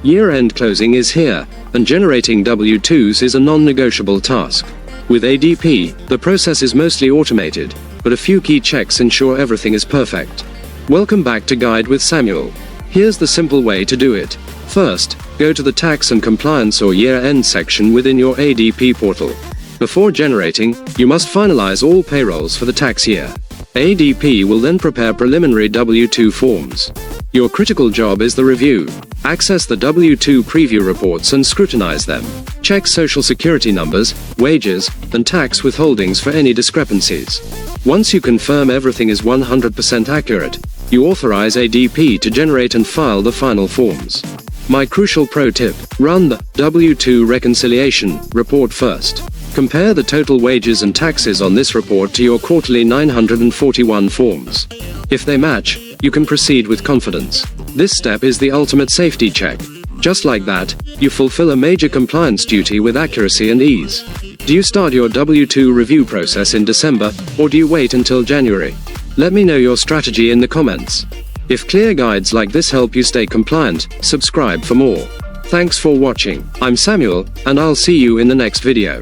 Year-end closing is here, and generating W-2s is a non-negotiable task. With ADP, the process is mostly automated, but a few key checks ensure everything is perfect. Welcome back to Guide with Samuel. Here's the simple way to do it. First, go to the Tax and Compliance or Year-End section within your ADP portal. Before generating, you must finalize all payrolls for the tax year. ADP will then prepare preliminary W-2 forms. Your critical job is the review. Access the W-2 preview reports and scrutinize them. Check social security numbers, wages, and tax withholdings for any discrepancies. Once you confirm everything is 100% accurate, you authorize ADP to generate and file the final forms. My crucial pro tip: run the W-2 reconciliation report first. Compare the total wages and taxes on this report to your quarterly 941 forms. If they match, you can proceed with confidence. This step is the ultimate safety check. Just like that, you fulfill a major compliance duty with accuracy and ease. Do you start your W-2 review process in December, or do you wait until January? Let me know your strategy in the comments. If clear guides like this help you stay compliant, subscribe for more. Thanks for watching. I'm Samuel, and I'll see you in the next video.